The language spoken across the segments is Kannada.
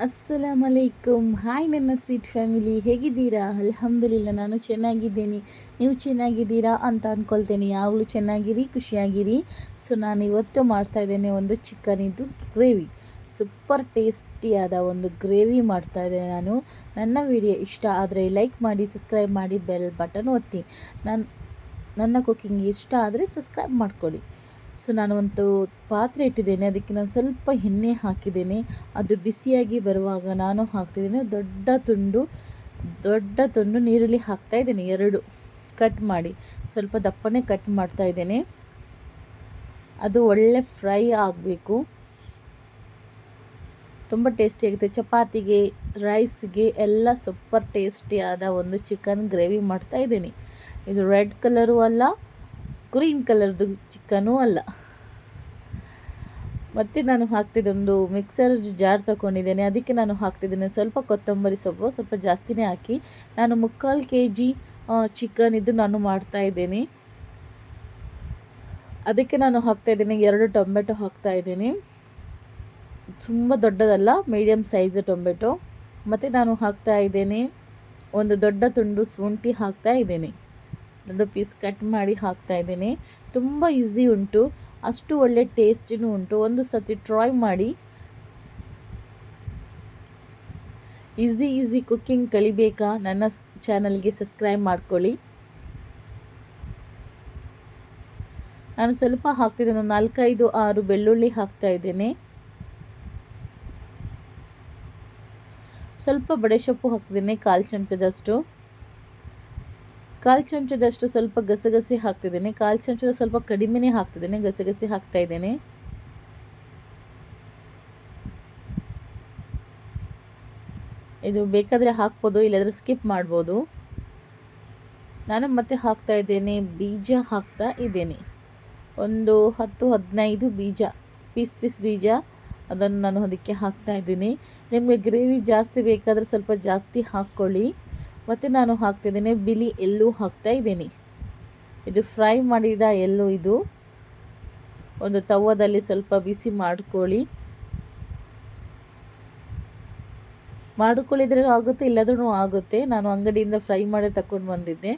ಅಸ್ಸಲಾಮಲೈಕುಮ್. ಹಾಯ್ ನನ್ನ ಸ್ವೀಟ್ ಫ್ಯಾಮಿಲಿ, ಹೇಗಿದ್ದೀರಾ? ಅಲ್ಹಮ್ದುಲಿಲ್ಲ, ನಾನು ಚೆನ್ನಾಗಿದ್ದೀನಿ. ನೀವು ಚೆನ್ನಾಗಿದ್ದೀರಾ ಅಂತ ಅಂದ್ಕೊಳ್ತೇನೆ. ಯಾವಾಗಲೂ ಚೆನ್ನಾಗಿರಿ, ಖುಷಿಯಾಗಿರಿ. ಸೊ ನಾನು ಇವತ್ತು ಮಾಡ್ತಾಯಿದ್ದೇನೆ ಒಂದು ಚಿಕನಿದ್ದು ಗ್ರೇವಿ. ಸೂಪರ್ ಟೇಸ್ಟಿಯಾದ ಒಂದು ಗ್ರೇವಿ ಮಾಡ್ತಾಯಿದ್ದೇನೆ ನಾನು. ನನ್ನ ವಿಡಿಯೋ ಇಷ್ಟ ಆದರೆ ಲೈಕ್ ಮಾಡಿ, ಸಬ್ಸ್ಕ್ರೈಬ್ ಮಾಡಿ, ಬೆಲ್ ಬಟನ್ ಒತ್ತಿ. ನನ್ನ ಕುಕ್ಕಿಂಗ್ ಇಷ್ಟ ಆದರೆ ಸಬ್ಸ್ಕ್ರೈಬ್ ಮಾಡಿಕೊಡಿ. ಸೊ ನಾನು ಒಂದು ಪಾತ್ರೆ ಇಟ್ಟಿದ್ದೇನೆ, ಅದಕ್ಕೆ ನಾನು ಸ್ವಲ್ಪ ಎಣ್ಣೆ ಹಾಕಿದ್ದೇನೆ. ಅದು ಬಿಸಿಯಾಗಿ ಬರುವಾಗ ನಾನು ಹಾಕ್ತಿದ್ದೇನೆ ದೊಡ್ಡ ತುಂಡು ನೀರುಳ್ಳಿ ಹಾಕ್ತಾಯಿದ್ದೇನೆ. 2 ಕಟ್ ಮಾಡಿ, ಸ್ವಲ್ಪ ದಪ್ಪನೇ ಕಟ್ ಮಾಡ್ತಾಯಿದ್ದೇನೆ. ಅದು ಒಳ್ಳೆ ಫ್ರೈ ಆಗಬೇಕು. ತುಂಬ ಟೇಸ್ಟಿಯಾಗುತ್ತೆ. ಚಪಾತಿಗೆ, ರೈಸ್ಗೆ ಎಲ್ಲ ಸೂಪರ್ ಟೇಸ್ಟಿಯಾದ ಒಂದು ಚಿಕನ್ ಗ್ರೇವಿ ಮಾಡ್ತಾಯಿದ್ದೀನಿ. ಇದು ರೆಡ್ ಕಲರು ಅಲ್ಲ, ಗ್ರೀನ್ ಕಲರ್ದು ಚಿಕನೂ ಅಲ್ಲ. ಮತ್ತು ನಾನು ಒಂದು ಮಿಕ್ಸರ್ ಜಾರ್ ತಗೊಂಡಿದ್ದೇನೆ, ಅದಕ್ಕೆ ನಾನು ಹಾಕ್ತಿದ್ದೇನೆ ಸ್ವಲ್ಪ ಕೊತ್ತಂಬರಿ ಸೊಪ್ಪು, ಸ್ವಲ್ಪ ಜಾಸ್ತಿನೇ ಹಾಕಿ. ನಾನು 3/4 kg ಚಿಕನ್ ಇದು ನಾನು ಮಾಡ್ತಾಯಿದ್ದೇನೆ. ಅದಕ್ಕೆ ನಾನು ಹಾಕ್ತಾಯಿದ್ದೇನೆ 2 ಟೊಮೆಟೊ ಹಾಕ್ತಾಯಿದ್ದೀನಿ. ತುಂಬ ದೊಡ್ಡದಲ್ಲ, ಮೀಡಿಯಮ್ ಸೈಜ್ ಟೊಮೆಟೊ. ಮತ್ತು ನಾನು ಹಾಕ್ತಾಯಿದ್ದೇನೆ ಒಂದು ದೊಡ್ಡ ತುಂಡು ಶುಂಠಿ ಹಾಕ್ತಾಯಿದ್ದೇನೆ. 2 ಪೀಸ್ ಕಟ್ ಮಾಡಿ ಹಾಕ್ತಾಯಿದ್ದೇನೆ. ತುಂಬ ಈಸಿ ಉಂಟು, ಅಷ್ಟು ಒಳ್ಳೆ ಟೇಸ್ಟಿನೂ ಉಂಟು. ಒಂದು ಸತಿ ಟ್ರೈ ಮಾಡಿ. ಈಸಿ ಕುಕ್ಕಿಂಗ್ ಕಲಿಬೇಕಾ? ನನ್ನ ಚಾನಲ್ಗೆ ಸಬ್ಸ್ಕ್ರೈಬ್ ಮಾಡ್ಕೊಳ್ಳಿ. ನಾನು ಸ್ವಲ್ಪ ಹಾಕ್ತಿದ್ದೇನೆ, 4-5-6 ಬೆಳ್ಳುಳ್ಳಿ ಹಾಕ್ತಾಯಿದ್ದೇನೆ. ಸ್ವಲ್ಪ ಬಡೆಸೊಪ್ಪು ಹಾಕ್ತಿದ್ದೇನೆ, 1/4 ಚಮಚದಷ್ಟು. 1/4 ಚಮಚದಷ್ಟು ಸ್ವಲ್ಪ ಗಸಗಸೆ ಹಾಕ್ತಿದ್ದೇನೆ. 1/4 ಚಮಚದ ಸ್ವಲ್ಪ ಕಡಿಮೆನೇ ಹಾಕ್ತಿದ್ದೇನೆ, ಗಸಗಸೆ ಹಾಕ್ತಾಯಿದ್ದೇನೆ. ಇದು ಬೇಕಾದರೆ ಹಾಕ್ಬೋದು, ಇಲ್ಲಾಂದರೆ ಸ್ಕಿಪ್ ಮಾಡ್ಬೋದು. ನಾನು ಮತ್ತೆ ಹಾಕ್ತಾಯಿದ್ದೇನೆ, ಬೀಜ ಹಾಕ್ತಾ ಇದ್ದೇನೆ. ಒಂದು 10-15 ಬೀಜ, ಪೀಸ್ ಬೀಜ, ಅದನ್ನು ನಾನು ಅದಕ್ಕೆ ಹಾಕ್ತಾಯಿದ್ದೀನಿ. ನಿಮಗೆ ಗ್ರೇವಿ ಜಾಸ್ತಿ ಬೇಕಾದರೆ ಸ್ವಲ್ಪ ಜಾಸ್ತಿ ಹಾಕ್ಕೊಳ್ಳಿ. ಮತ್ತು ನಾನು ಹಾಕ್ತಿದ್ದೇನೆ ಬಿಳಿ ಎಳ್ಳು ಹಾಕ್ತಾಯಿದ್ದೀನಿ. ಇದು ಫ್ರೈ ಮಾಡಿದ ಎಳ್ಳು. ಇದು ಒಂದು ತವದಲ್ಲಿ ಸ್ವಲ್ಪ ಬಿಸಿ ಮಾಡಿಕೊಳ್ಳಿದ್ರೆ ಆಗುತ್ತೆ, ಇಲ್ಲದ್ರೂ ಆಗುತ್ತೆ. ನಾನು ಅಂಗಡಿಯಿಂದ ಫ್ರೈ ಮಾಡಿ ತಗೊಂಡು ಬಂದಿದ್ದೆ,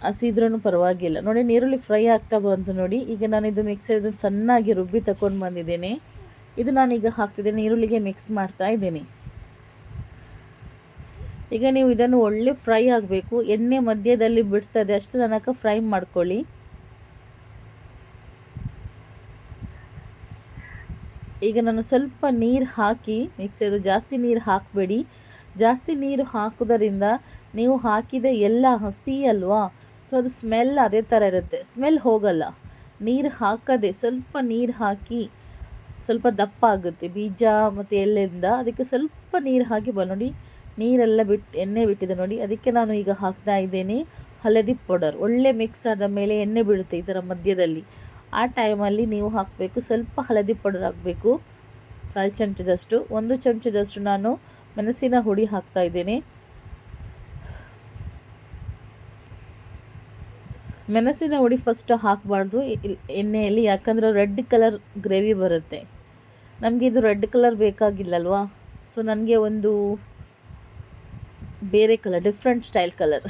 ಹಸಿದ್ರೂ ಪರವಾಗಿಲ್ಲ. ನೋಡಿ, ನೀರುಳ್ಳಿ ಫ್ರೈ ಆಗ್ತಾ ಬಂತು ನೋಡಿ. ಈಗ ನಾನು ಇದು ಮಿಕ್ಸರ್ ಸಣ್ಣಾಗಿ ರುಬ್ಬಿ ತಗೊಂಡು ಬಂದಿದ್ದೇನೆ. ಇದು ನಾನೀಗ ಹಾಕ್ತಿದ್ದೇನೆ, ಈರುಳ್ಳಿಗೆ ಮಿಕ್ಸ್ ಮಾಡ್ತಾ ಇದ್ದೇನೆ. ಈಗ ನೀವು ಇದನ್ನು ಒಳ್ಳೆ ಫ್ರೈ ಆಗಬೇಕು, ಎಣ್ಣೆ ಮಧ್ಯದಲ್ಲಿ ಬಿಡ್ತದೆ, ಅಷ್ಟು ತನಕ ಫ್ರೈ ಮಾಡ್ಕೊಳ್ಳಿ. ಈಗ ನಾನು ಸ್ವಲ್ಪ ನೀರು ಹಾಕಿ ಮಿಕ್ಸರು, ಜಾಸ್ತಿ ನೀರು ಹಾಕಬೇಡಿ. ಜಾಸ್ತಿ ನೀರು ಹಾಕೋದರಿಂದ ನೀವು ಹಾಕಿದ ಎಲ್ಲ ಹಸಿ ಅಲ್ವಾ, ಸೊ ಅದು ಸ್ಮೆಲ್ ಅದೇ ಥರ ಇರುತ್ತೆ, ಸ್ಮೆಲ್ ಹೋಗಲ್ಲ. ನೀರು ಹಾಕದೆ ಸ್ವಲ್ಪ ನೀರು ಹಾಕಿ, ಸ್ವಲ್ಪ ದಪ್ಪ ಆಗುತ್ತೆ ಬೀಜ ಮತ್ತು ಎಳ್ಳಿಂದ. ಅದಕ್ಕೆ ಸ್ವಲ್ಪ ನೀರು ಹಾಕಿ ನೋಡಿ, ನೀರೆಲ್ಲ ಎಣ್ಣೆ ಬಿಟ್ಟಿದೆ ನೋಡಿ. ಅದಕ್ಕೆ ನಾನು ಈಗ ಹಾಕ್ತಾ ಇದ್ದೇನೆ ಹಳದಿ ಪೌಡರ್. ಒಳ್ಳೆ ಮಿಕ್ಸ್ ಆದ ಮೇಲೆ ಎಣ್ಣೆ ಬೀಳುತ್ತೆ ಇದರ ಮಧ್ಯದಲ್ಲಿ. ಆ ಟೈಮಲ್ಲಿ ನೀವು ಹಾಕಬೇಕು, ಸ್ವಲ್ಪ ಹಳದಿ ಪೌಡರ್ ಹಾಕಬೇಕು, 1/4 ಚಮಚದಷ್ಟು. 1 ಚಮಚದಷ್ಟು ನಾನು ಮೆಣಸಿನ ಹುಡಿ ಹಾಕ್ತಾ ಇದ್ದೇನೆ. ಮೆಣಸಿನ ಹುಡಿ ಫಸ್ಟ್ ಹಾಕಬಾರ್ದು ಎಣ್ಣೆಯಲ್ಲಿ, ಯಾಕಂದರೆ ರೆಡ್ ಕಲರ್ ಗ್ರೇವಿ ಬರುತ್ತೆ. ನಮಗೆ ಇದು ರೆಡ್ ಕಲರ್ ಬೇಕಾಗಿಲ್ಲಲ್ವಾ, ಸೊ ನನಗೆ ಒಂದು ಬೇರೆ ಕಲರ್, ಡಿಫ್ರೆಂಟ್ ಸ್ಟೈಲ್ ಕಲರ್.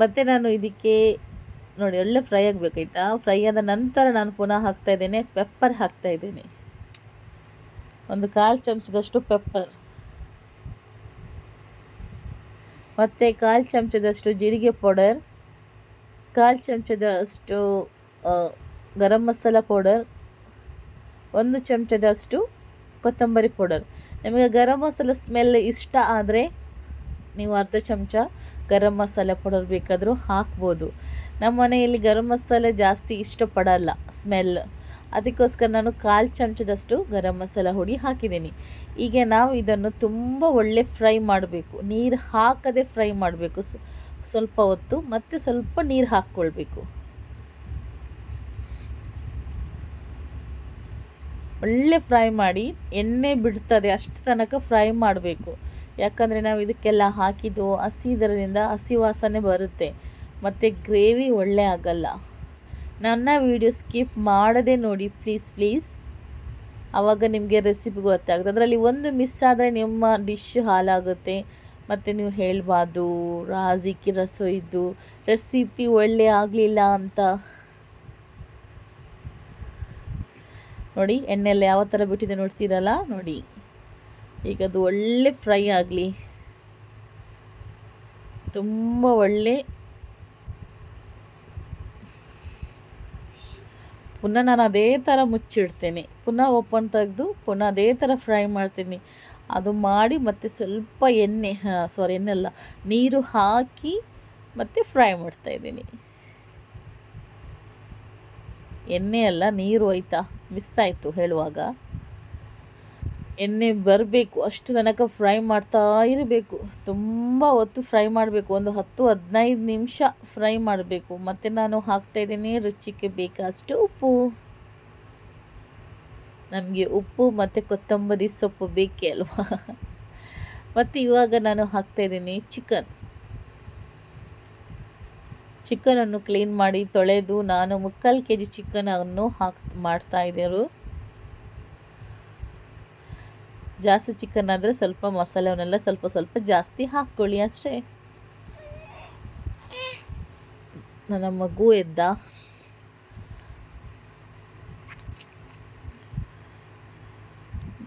ಮತ್ತು ನಾನು ಇದಕ್ಕೆ ನೋಡಿ ಒಳ್ಳೆ ಫ್ರೈ ಆಗಬೇಕಾಯ್ತಾ. ಫ್ರೈ ಆದ ನಂತರ ನಾನು ಪುನಃ ಹಾಕ್ತಾಯಿದ್ದೇನೆ ಪೆಪ್ಪರ್ ಹಾಕ್ತಾಯಿದ್ದೇನೆ. ಒಂದು 1/4 ಚಮಚದಷ್ಟು ಪೆಪ್ಪರ್, ಮತ್ತು 1/4 ಚಮಚದಷ್ಟು ಜೀರಿಗೆ ಪೌಡರ್, 1/4 ಚಮಚದಷ್ಟು ಗರಂ ಮಸಾಲ ಪೌಡರ್, 1 ಚಮಚದಷ್ಟು ಕೊತ್ತಂಬರಿ ಪೌಡರ್. ನಿಮಗೆ ಗರಂ ಮಸಾಲ ಸ್ಮೆಲ್ ಇಷ್ಟ ಆದರೆ ನೀವು 1/2 ಚಮಚ ಗರಂ ಮಸಾಲೆ ಪೌಡರ್ ಬೇಕಾದರೂ ಹಾಕ್ಬೋದು. ನಮ್ಮ ಮನೆಯಲ್ಲಿ ಗರಂ ಮಸಾಲೆ ಜಾಸ್ತಿ ಇಷ್ಟಪಡಲ್ಲ ಸ್ಮೆಲ್, ಅದಕ್ಕೋಸ್ಕರ ನಾನು 1/4 ಚಮಚದಷ್ಟು ಗರಂ ಮಸಾಲ ಹುಡಿ ಹಾಕಿದ್ದೀನಿ. ಈಗ ನಾವು ಇದನ್ನು ತುಂಬ ಒಳ್ಳೆ ಫ್ರೈ ಮಾಡಬೇಕು, ನೀರು ಹಾಕದೆ ಫ್ರೈ ಮಾಡಬೇಕು ಸ್ವಲ್ಪ ಹೊತ್ತು, ಮತ್ತು ಸ್ವಲ್ಪ ನೀರು ಹಾಕ್ಕೊಳ್ಬೇಕು. ಒಳ್ಳೆ ಫ್ರೈ ಮಾಡಿ, ಎಣ್ಣೆ ಬಿಡ್ತದೆ ಅಷ್ಟು ತನಕ ಫ್ರೈ ಮಾಡಬೇಕು. ಯಾಕಂದರೆ ನಾವು ಇದಕ್ಕೆಲ್ಲ ಹಾಕಿದ್ದು ಹಸಿದರಿಂದ ಹಸಿ ವಾಸನೆ ಬರುತ್ತೆ, ಮತ್ತು ಗ್ರೇವಿ ಒಳ್ಳೆ ಆಗಲ್ಲ. ನನ್ನ ವಿಡಿಯೋ ಸ್ಕಿಪ್ ಮಾಡದೆ ನೋಡಿ ಪ್ಲೀಸ್. ಆವಾಗ ನಿಮಗೆ ರೆಸಿಪಿ ಗೊತ್ತಾಗುತ್ತೆ. ಅದರಲ್ಲಿ ಒಂದು ಮಿಸ್ ಆದರೆ ನಿಮ್ಮ ಡಿಶ್ ಹಾಳಾಗುತ್ತೆ. ಮತ್ತು ನೀವು ಹೇಳಬಾರ್ದು ರಾಜಿಕಿ ರಸೋ ಇದ್ದು ರೆಸಿಪಿ ಒಳ್ಳೆ ಆಗಲಿಲ್ಲ ಅಂತ. ನೋಡಿ ಎಣ್ಣೆಲ್ಲ ಯಾವ ಥರ ಬಿಟ್ಟಿದೆ ನೋಡ್ತೀರಲ್ಲ, ನೋಡಿ ಈಗ ಅದು ಒಳ್ಳೆ ಫ್ರೈ ಆಗಲಿ, ತುಂಬ ಒಳ್ಳೆ. ಪುನಃ ನಾನು ಅದೇ ಥರ ಮುಚ್ಚಿಡ್ತೇನೆ, ಪುನಃ ಓಪನ್ ತೆಗೆದು ಪುನಃ ಅದೇ ಥರ ಫ್ರೈ ಮಾಡ್ತೀನಿ. ಅದು ಮಾಡಿ ಮತ್ತು ಸ್ವಲ್ಪ ಎಣ್ಣೆ ಎಣ್ಣೆ ಅಲ್ಲ, ನೀರು ಹಾಕಿ ಮತ್ತು ಫ್ರೈ ಮಾಡ್ತಾಯಿದ್ದೀನಿ. ಎಣ್ಣೆ ಅಲ್ಲ ನೀರು, ಆಯಿತಾ, ಮಿಸ್ ಆಯಿತು ಹೇಳುವಾಗ. ಎಣ್ಣೆ ಬರಬೇಕು ಅಷ್ಟು ತನಕ ಫ್ರೈ ಮಾಡ್ತಾ ಇರಬೇಕು. ತುಂಬ ಹೊತ್ತು ಫ್ರೈ ಮಾಡಬೇಕು, ಒಂದು 10-15 ನಿಮಿಷ ಫ್ರೈ ಮಾಡಬೇಕು. ಮತ್ತು ನಾನು ಹಾಕ್ತಾಯಿದ್ದೀನಿ ರುಚಿಗೆ ಬೇಕಾದಷ್ಟು ಉಪ್ಪು. ನಮಗೆ ಉಪ್ಪು ಮತ್ತು ಕೊತ್ತಂಬರಿ ಸೊಪ್ಪು ಬೇಕೇ ಅಲ್ವಾ. ಮತ್ತು ಇವಾಗ ನಾನು ಹಾಕ್ತಾಯಿದ್ದೀನಿ ಚಿಕನನ್ನು ಕ್ಲೀನ್ ಮಾಡಿ ತೊಳೆದು ನಾನು 3/4 kg ಚಿಕನನ್ನು ಮಾಡ್ತಾಯಿದ್ದರು. ಜಾಸ್ತಿ ಚಿಕನ್ ಆದರೆ ಸ್ವಲ್ಪ ಮಸಾಲೆವನ್ನೆಲ್ಲ ಸ್ವಲ್ಪ ಜಾಸ್ತಿ ಹಾಕ್ಕೊಳ್ಳಿ ಅಷ್ಟೇ. ನನ್ನ ಮಗು ಎದ್ದ.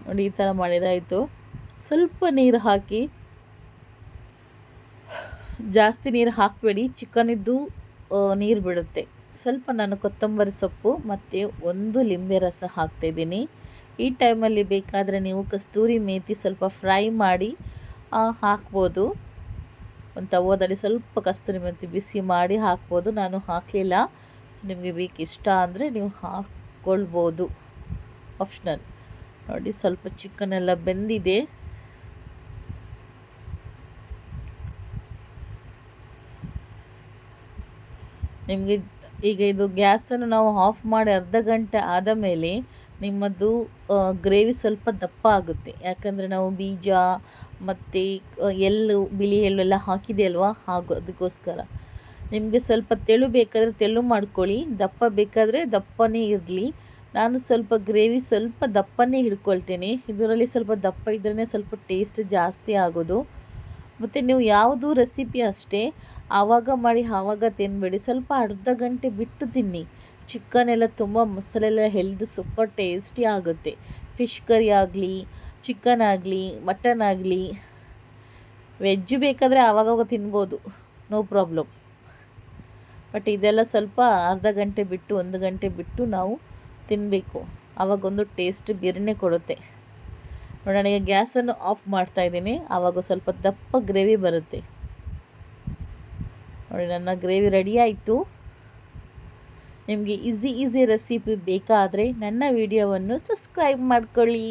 ನೋಡಿ ಈ ಥರ ಮಾಡಿದಾಯಿತು. ಸ್ವಲ್ಪ ನೀರು ಹಾಕಿ, ಜಾಸ್ತಿ ನೀರು ಹಾಕಬೇಡಿ, ಚಿಕನಿದ್ದು ನೀರು ಬಿಡುತ್ತೆ. ಸ್ವಲ್ಪ ನಾನು ಕೊತ್ತಂಬರಿ ಸೊಪ್ಪು ಮತ್ತು 1 ಲಿಂಬೆ ರಸ ಹಾಕ್ತಾಯಿದ್ದೀನಿ. ಈ ಟೈಮಲ್ಲಿ ಬೇಕಾದರೆ ನೀವು ಕಸ್ತೂರಿ ಮೇಥಿ ಸ್ವಲ್ಪ ಫ್ರೈ ಮಾಡಿ ಹಾಕ್ಬೋದು. ಒಂದು ತವದಲ್ಲಿ ಸ್ವಲ್ಪ ಕಸ್ತೂರಿ ಮೇಥಿ ಬಿಸಿ ಮಾಡಿ ಹಾಕ್ಬೋದು. ನಾನು ಹಾಕಲಿಲ್ಲ. ಸೊ ನಿಮಗೆ ಇಷ್ಟ ಅಂದರೆ ನೀವು ಹಾಕ್ಕೊಳ್ಬೋದು, ಆಪ್ಷನಲ್. ನೋಡಿ ಸ್ವಲ್ಪ ಚಿಕನ್ ಎಲ್ಲ ಬೆಂದಿದೆ. ನಿಮಗೆ ಈಗ ಇದು ಗ್ಯಾಸನ್ನು ನಾವು ಆಫ್ ಮಾಡಿ ಅರ್ಧ ಗಂಟೆ ಆದ ಮೇಲೆ ನಿಮ್ಮದು ಗ್ರೇವಿ ಸ್ವಲ್ಪ ದಪ್ಪ ಆಗುತ್ತೆ. ಯಾಕಂದರೆ ನಾವು ಬೀಜ ಮತ್ತು ಎಳ್ಳು, ಬಿಳಿ ಎಳ್ಳೆಲ್ಲ ಹಾಕಿದೆ ಅಲ್ವಾ, ಅದಕ್ಕೋಸ್ಕರ. ನಿಮಗೆ ಸ್ವಲ್ಪ ತೆಳು ಬೇಕಾದರೆ ತೆಳು ಮಾಡ್ಕೊಳ್ಳಿ, ದಪ್ಪ ಬೇಕಾದರೆ ದಪ್ಪನೇ ಇರಲಿ. ನಾನು ಸ್ವಲ್ಪ ಗ್ರೇವಿ ಸ್ವಲ್ಪ ದಪ್ಪನೇ ಹಿಡ್ಕೊಳ್ತೀನಿ. ಇದರಲ್ಲಿ ಸ್ವಲ್ಪ ದಪ್ಪ ಇದ್ರೇ ಸ್ವಲ್ಪ ಟೇಸ್ಟ್ ಜಾಸ್ತಿ ಆಗೋದು. ಮತ್ತು ನೀವು ಯಾವುದು ರೆಸಿಪಿ ಅಷ್ಟೇ ಆವಾಗ ಮಾಡಿ ಆವಾಗ ತಿನ್ನಬೇಡಿ, ಸ್ವಲ್ಪ ಅರ್ಧ ಗಂಟೆ ಬಿಟ್ಟು ತಿನ್ನಿ. ಚಿಕನ್ ಎಲ್ಲ ತುಂಬ ಮಸಾಲೆ ಎಲ್ಲ ಎಳೆದು ಸೂಪರ್ ಟೇಸ್ಟಿ ಆಗುತ್ತೆ. ಫಿಶ್ ಕರಿ ಆಗಲಿ, ಚಿಕನ್ ಆಗಲಿ, ಮಟನ್ ಆಗಲಿ, ವೆಜ್ ಬೇಕಾದರೆ ಆವಾಗವಾಗ ತಿನ್ಬೋದು, ನೋ ಪ್ರಾಬ್ಲಮ್. ಬಟ್ ಇದೆಲ್ಲ ಸ್ವಲ್ಪ ಅರ್ಧ ಗಂಟೆ ಬಿಟ್ಟು 1 ಗಂಟೆ ಬಿಟ್ಟು ನಾವು ತಿನ್ನಬೇಕು. ಆವಾಗೊಂದು ಟೇಸ್ಟ್ ಬೇರೆಯೇ ಕೊಡುತ್ತೆ. ನೋಡಿ ನನಗೆ ಗ್ಯಾಸನ್ನು ಆಫ್ ಮಾಡ್ತಾಯಿದ್ದೀನಿ, ಆವಾಗ ಸ್ವಲ್ಪ ದಪ್ಪ ಗ್ರೇವಿ ಬರುತ್ತೆ. ನೋಡಿ ನನ್ನ ಗ್ರೇವಿ ರೆಡಿ ಆಯಿತು. ನಿಮಗೆ ಈಸಿ ರೆಸಿಪಿ ಬೇಕಾದರೆ ನನ್ನ ವಿಡಿಯೋವನ್ನು ಸಬ್ಸ್ಕ್ರೈಬ್ ಮಾಡ್ಕೊಳ್ಳಿ.